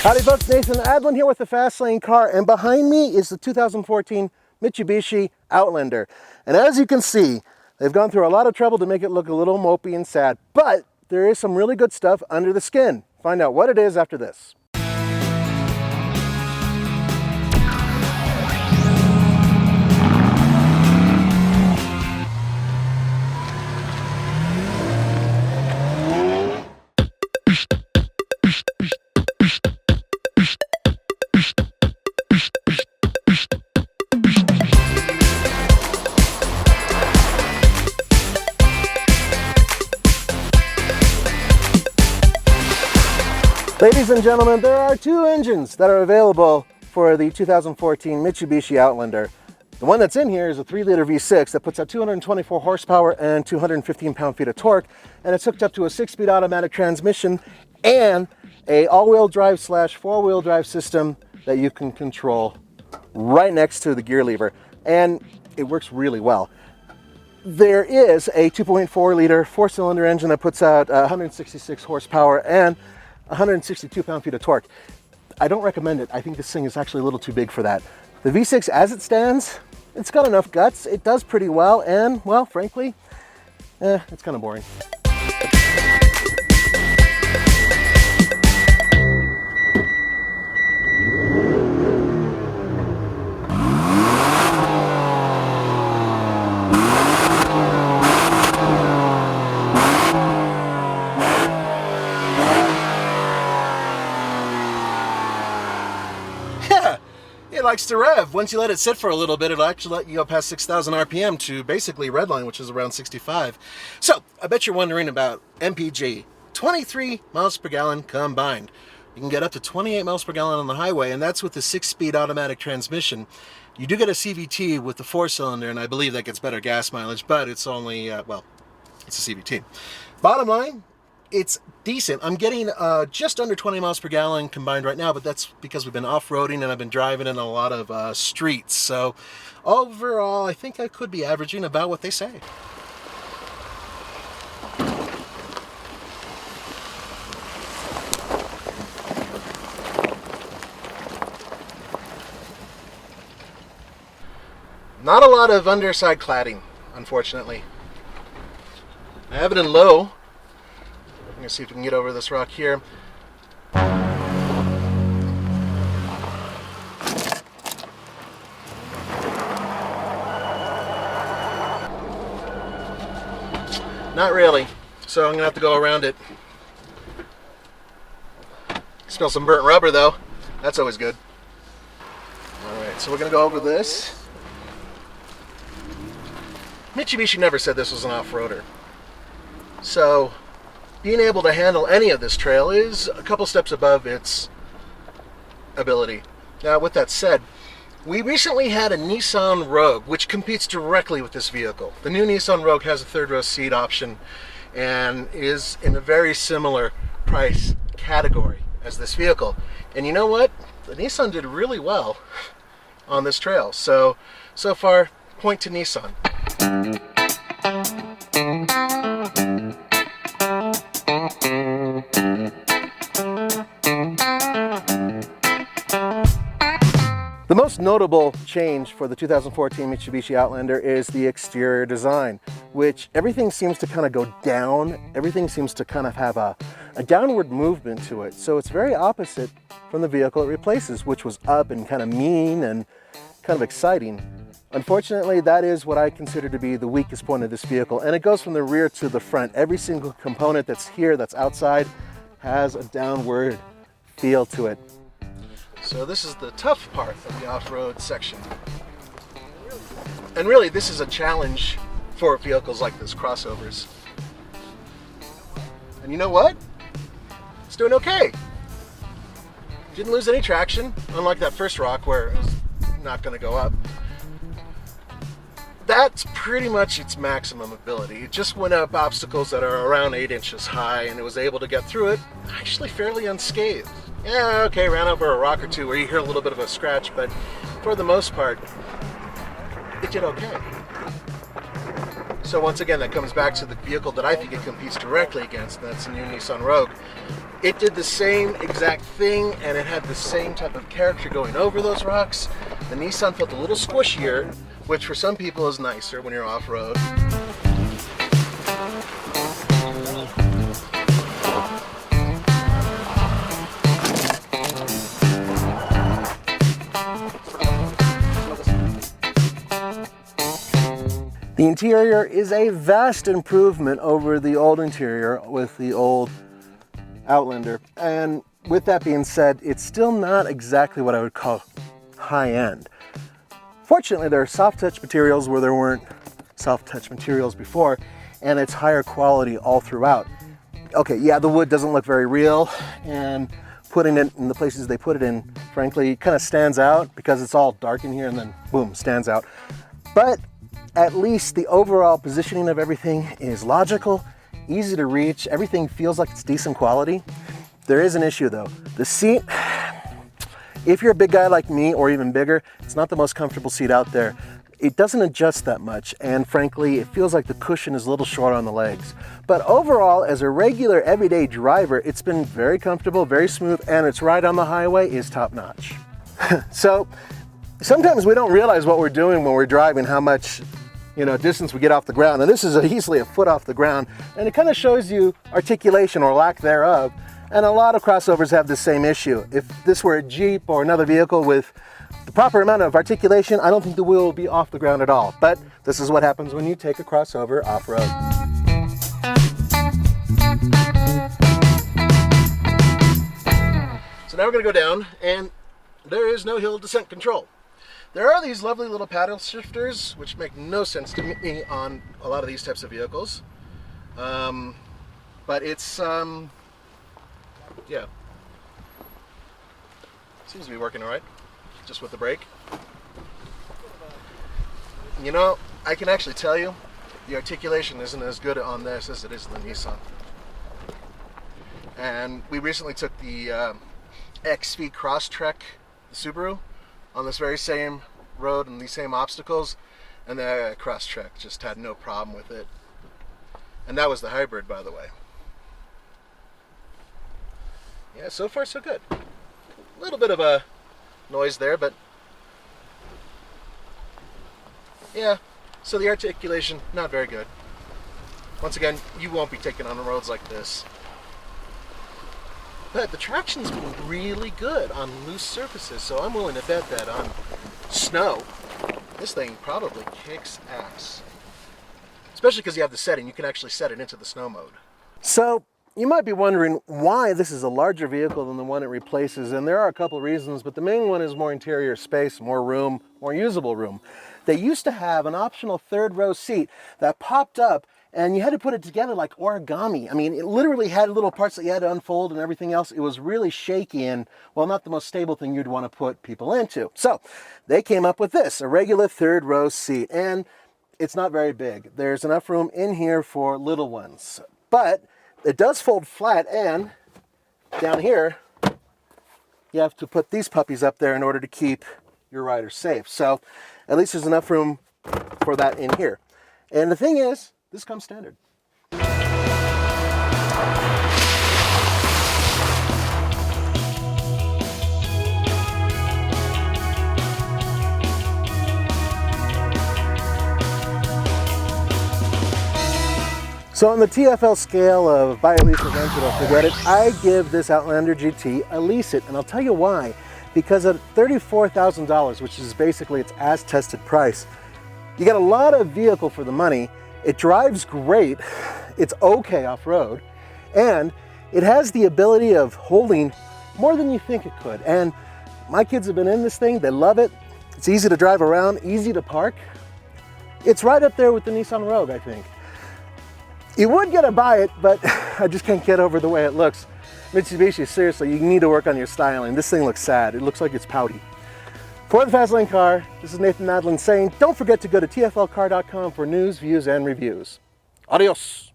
Howdy folks, Nathan Adlin here with the Fast Lane car, and behind me is the 2014 Mitsubishi Outlander. And as you can see, they've gone through a lot of trouble to make it look a little mopey and sad, but there is some really good stuff under the skin. Find out what it is after this. Ladies and gentlemen, there are two engines that are available for the 2014 Mitsubishi Outlander. The one that's in here is a 3-liter V6 that puts out 224 horsepower and 215 pound-feet of torque, and it's hooked up to a 6-speed automatic transmission and a all-wheel drive / 4-wheel drive system that you can control right next to the gear lever, and it works really well. There is a 2.4-liter 4-cylinder engine that puts out 166 horsepower and 162 pound-feet of torque. I don't recommend it. I think this thing is actually a little too big for that. The V6 as it stands, it's got enough guts. It does pretty well, and well, frankly, it's kind of boring. It likes to rev. Once you let it sit for a little bit, it'll actually let you go past 6,000 RPM to basically redline, which is around 65. So, I bet you're wondering about MPG. 23 miles per gallon combined. You can get up to 28 miles per gallon on the highway, and that's with the 6-speed automatic transmission. You do get a CVT with the 4-cylinder, and I believe that gets better gas mileage, but it's only, well, it's a CVT. Bottom line, it's decent. I'm getting just under 20 miles per gallon combined right now, but that's because we've been off-roading and I've been driving in a lot of streets. So overall, I think I could be averaging about what they say. Not a lot of underside cladding, unfortunately. I have it in low. I'm going to see if we can get over this rock here. Not really, so I'm going to have to go around it. Smell some burnt rubber though. That's always good. Alright, so we're going to go over this. Mitsubishi never said this was an off-roader. So being able to handle any of this trail is a couple steps above its ability. Now, with that said, we recently had a Nissan Rogue, which competes directly with this vehicle. The new Nissan Rogue has a third-row seat option and is in a very similar price category as this vehicle. And you know what? The Nissan did really well on this trail. So far, point to Nissan. The most notable change for the 2014 Mitsubishi Outlander is the exterior design, which everything seems to kind of go down. Everything seems to kind of have a downward movement to it. So it's very opposite from the vehicle it replaces, which was up and kind of mean and kind of exciting. Unfortunately, that is what I consider to be the weakest point of this vehicle, and it goes from the rear to the front. Every single component that's here, that's outside, has a downward feel to it. So this is the tough part of the off-road section. And really, this is a challenge for vehicles like this, crossovers. And you know what? It's doing okay. Didn't lose any traction, unlike that first rock where it was not going to go up. That's pretty much its maximum ability. It just went up obstacles that are around 8 inches high, and it was able to get through it actually fairly unscathed. Yeah, okay, ran over a rock or two where you hear a little bit of a scratch, but for the most part, it did okay. So once again, that comes back to the vehicle that I think it competes directly against, and that's the new Nissan Rogue. It did the same exact thing, and it had the same type of character going over those rocks. The Nissan felt a little squishier, which for some people is nicer when you're off-road. The interior is a vast improvement over the old interior with the old Outlander. And with that being said, it's still not exactly what I would call high-end. Fortunately, there are soft touch materials where there weren't soft touch materials before, and it's higher quality all throughout. Okay, yeah, the wood doesn't look very real, and putting it in the places they put it in, frankly, kind of stands out because it's all dark in here and then boom, stands out. But at least the overall positioning of everything is logical, easy to reach, everything feels like it's decent quality. There is an issue though. The seat, if you're a big guy like me or even bigger, it's not the most comfortable seat out there. It doesn't adjust that much, and frankly, it feels like the cushion is a little short on the legs. But overall, as a regular everyday driver, it's been very comfortable, very smooth, and its ride on the highway is top notch. So sometimes we don't realize what we're doing when we're driving, how much distance we get off the ground. And this is easily a foot off the ground. And it kind of shows you articulation or lack thereof. And a lot of crossovers have the same issue. If this were a Jeep or another vehicle with the proper amount of articulation, I don't think the wheel will be off the ground at all. But this is what happens when you take a crossover off-road. So now we're gonna go down, and there is no hill descent control. There are these lovely little paddle shifters, which make no sense to me on a lot of these types of vehicles. But it's, yeah. Seems to be working all right, just with the brake. I can actually tell you, the articulation isn't as good on this as it is in the Nissan. And we recently took the XV Crosstrek, the Subaru, on this very same road and these same obstacles, and the Crosstrek just had no problem with it. And that was the hybrid, by the way. Yeah, so far so good. A little bit of a noise there, but yeah, so the articulation, not very good. Once again, you won't be taken on roads like this. But the traction's been really good on loose surfaces, so I'm willing to bet that on snow, this thing probably kicks ass. Especially because you have the setting, you can actually set it into the snow mode. So, you might be wondering why this is a larger vehicle than the one it replaces, and there are a couple reasons, but the main one is more interior space, more room, more usable room. They used to have an optional third row seat that popped up, and you had to put it together like origami. I mean, it literally had little parts that you had to unfold and everything else. It was really shaky and, well, not the most stable thing you'd want to put people into. So they came up with this, a regular third row seat, and it's not very big. There's enough room in here for little ones, but it does fold flat, and down here, you have to put these puppies up there in order to keep your rider safe. So at least there's enough room for that in here. And the thing is, this comes standard. So on the TFL scale of buy it, lease it, rent it, or forget it, I give this Outlander GT a lease it, and I'll tell you why. Because at $34,000, which is basically its as-tested price, you get a lot of vehicle for the money. It drives great, it's okay off-road, and it has the ability of holding more than you think it could. And my kids have been in this thing, they love it. It's easy to drive around, easy to park. It's right up there with the Nissan Rogue, I think. You would get to buy it, but I just can't get over the way it looks. Mitsubishi, seriously, you need to work on your styling. This thing looks sad, it looks like it's pouty. For the Fastlane Car, this is Nathan Madlin saying, don't forget to go to tflcar.com for news, views, and reviews. Adios.